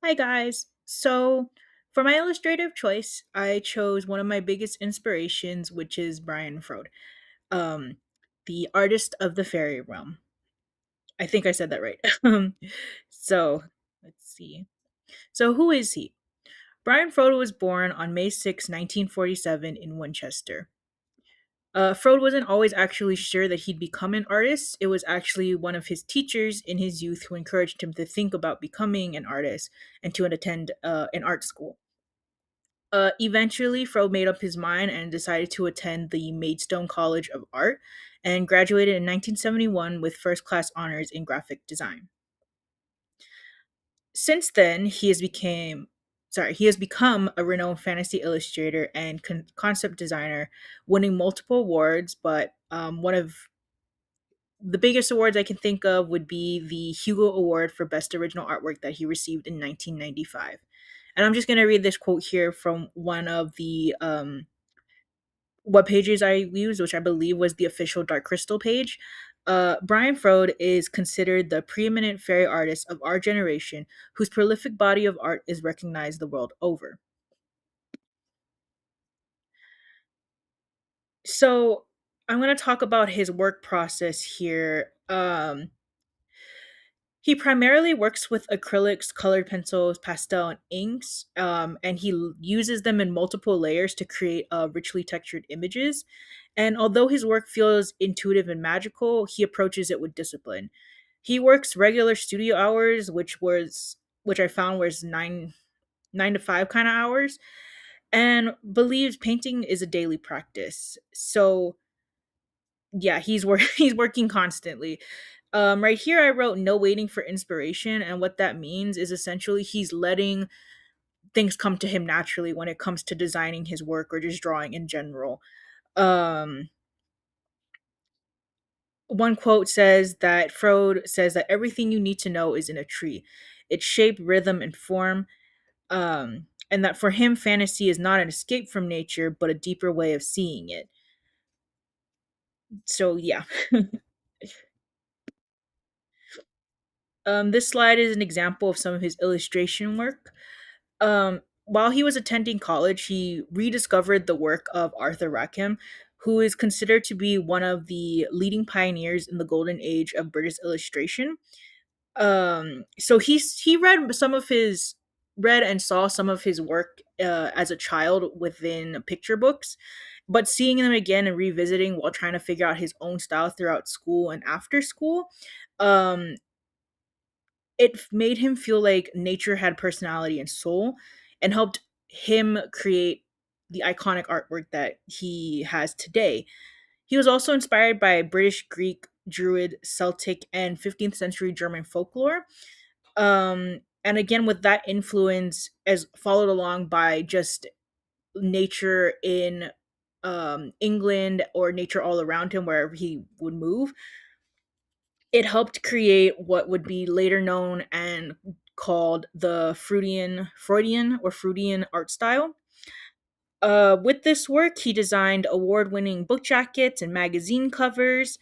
Hi guys. So, for my illustrative choice, I chose one of my biggest inspirations, which is Brian Froud, um, the artist of the fairy realm. I think I said that right. so, let's see. So, who is he? Brian Froud was born on May 6, 1947, in Winchester. Froud wasn't always actually sure that he'd become an artist. It was actually one of his teachers in his youth who encouraged him to think about becoming an artist and to attend an art school. Eventually, Fro made up his mind and decided to attend the Maidstone College of Art and graduated in 1971 with first class honors in graphic design. Since then, he has become a renowned fantasy illustrator and concept designer, winning multiple awards. But one of the biggest awards I can think of would be the Hugo Award for Best Original Artwork that he received in 1995. And I'm just going to read this quote here from one of the web pages I used, which I believe was the official Dark Crystal page. Brian Froud is considered the preeminent fairy artist of our generation, whose prolific body of art is recognized the world over. So, I'm going to talk about his work process here. He primarily works with acrylics, colored pencils, pastel, and inks, and uses them in multiple layers to create richly textured images. And although his work feels intuitive and magical, he approaches it with discipline. He works regular studio hours, which I found was nine to five kind of hours, and believes painting is a daily practice. So yeah, he's working constantly. Right here I wrote no waiting for inspiration, and what that means is essentially he's letting things come to him naturally when it comes to designing his work or just drawing in general. Um, One quote says that Freud says that everything you need to know is in a tree, its shape, rhythm, and form. And that for him, fantasy is not an escape from nature, but a deeper way of seeing it. So yeah, this slide is an example of some of his illustration work. While he was attending college, he rediscovered the work of Arthur Rackham, who is considered to be one of the leading pioneers in the golden age of British illustration. So he read and saw some of his work as a child within picture books, but seeing them again and revisiting while trying to figure out his own style throughout school and after school, um, made him feel like nature had personality and soul and helped him create the iconic artwork that he has today. He was also inspired by British, Greek, Druid, Celtic, and 15th century German folklore. And again, with that influence, as followed along by just nature in England or nature all around him wherever he would move, it helped create what would be later known and called the Freudian art style. With this work, he designed award-winning book jackets and magazine covers.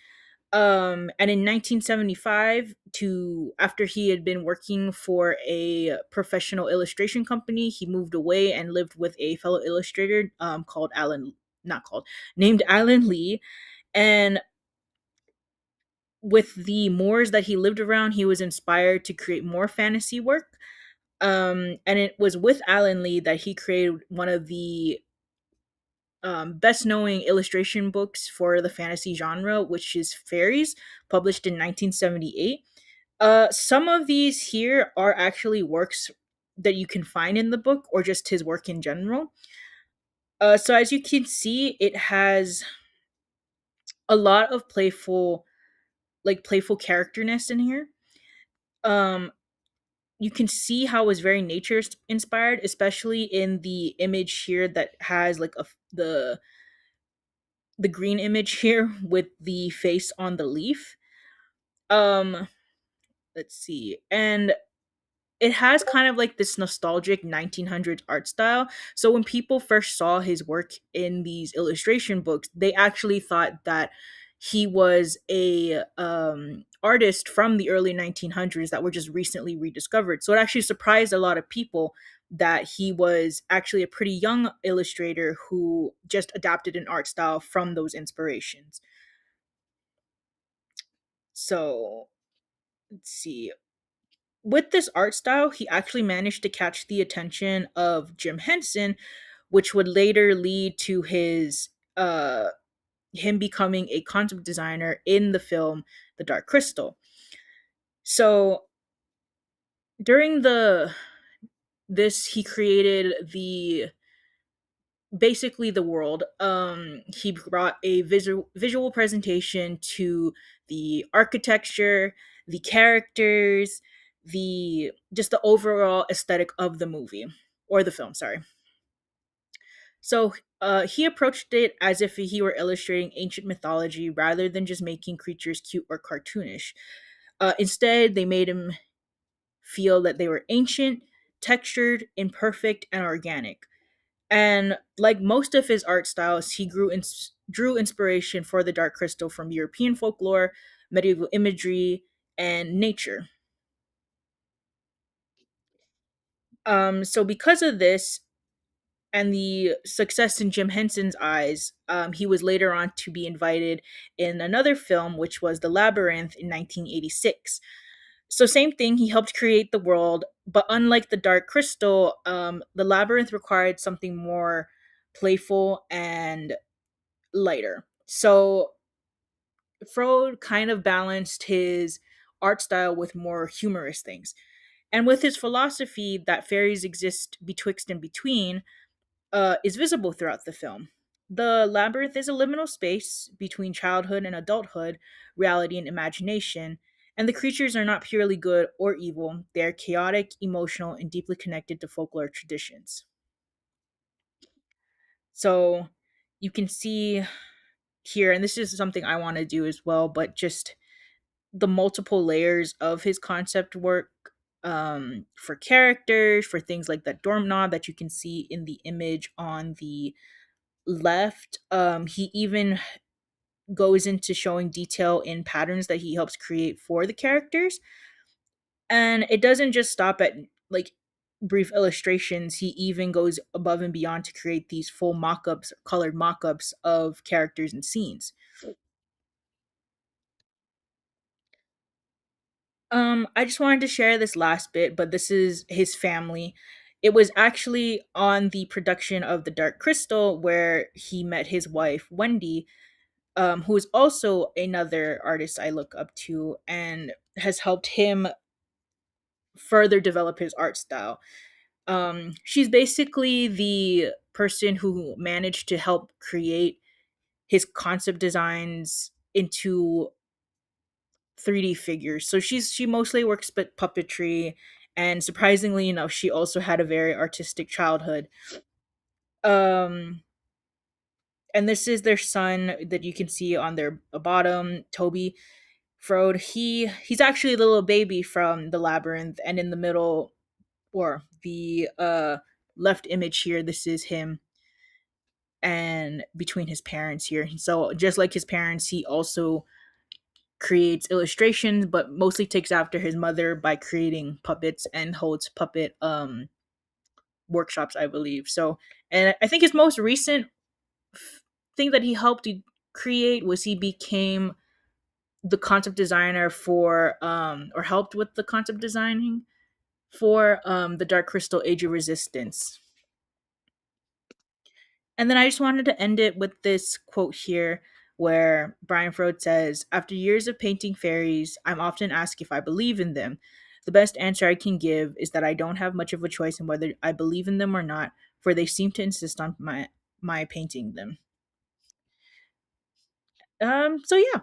And in 1975, to after he had been working for a professional illustration company, he moved away and lived with a fellow illustrator called Alan, not called, named Alan Lee. And with the moors that he lived around, he was inspired to create more fantasy work. And it was with Alan Lee that he created one of the best knowing illustration books for the fantasy genre, which is Fairies, published in 1978. Some of these here are actually works that you can find in the book or just his work in general. So as you can see, it has a lot of playful characterness in here. Um, you can see how it was very nature inspired, especially in the image here that has like the green image here with the face on the leaf. Um, let's see, and it has kind of like this nostalgic 1900s art style. So when people first saw his work in these illustration books, they actually thought that he was a artists from the early 1900s that were just recently rediscovered. So it actually surprised a lot of people that he was actually a pretty young illustrator who just adapted an art style from those inspirations. So let's see. With this art style, he actually managed to catch the attention of Jim Henson, which would later lead to him becoming a concept designer in the film The Dark Crystal. So during the this he created the basically the world. He brought a visual presentation to the architecture, the characters, the just the overall aesthetic of the movie or the film, sorry. So he approached it as if he were illustrating ancient mythology rather than just making creatures cute or cartoonish. Instead, they made him feel that they were ancient, textured, imperfect, and organic. And like most of his art styles, he drew inspiration for the Dark Crystal from European folklore, medieval imagery, and nature. So because of this and the success in Jim Henson's eyes, he was later on to be invited in another film, which was The Labyrinth in 1986. So same thing, he helped create the world, but unlike the Dark Crystal, the Labyrinth required something more playful and lighter. So Froed kind of balanced his art style with more humorous things. And with his philosophy that fairies exist betwixt and between, is visible throughout the film. The labyrinth is a liminal space between childhood and adulthood, reality and imagination, and the creatures are not purely good or evil. They are chaotic, emotional, and deeply connected to folklore traditions. So you can see here, and this is something I want to do as well, but just the multiple layers of his concept work, for characters, for things like that doorknob that you can see in the image on the left. He even goes into showing detail in patterns that he helps create for the characters. And it doesn't just stop at like brief illustrations. He even goes above and beyond to create these full mock-ups, colored mock-ups of characters and scenes. I just wanted to share this last bit, but this is his family. It was actually on the production of The Dark Crystal where he met his wife, Wendy, who is also another artist I look up to and has helped him further develop his art style. She's basically the person who managed to help create his concept designs into 3D figures. So she mostly works with puppetry, and surprisingly enough, she also had a very artistic childhood. Um, and this is their son that you can see on their bottom, Toby Frode. He's actually the little baby from the labyrinth, and in the middle or the left image here, this is him and between his parents here. So just like his parents, he also creates illustrations, but mostly takes after his mother by creating puppets and holds puppet workshops, I believe. So, and I think his most recent thing that he helped create was he became the concept designer for or helped with the concept designing for the Dark Crystal Age of Resistance. And then I just wanted to end it with this quote here where Brian Froud says, "After years of painting fairies, I'm often asked if I believe in them. The best answer I can give is that I don't have much of a choice in whether I believe in them or not, for they seem to insist on my painting them." So yeah.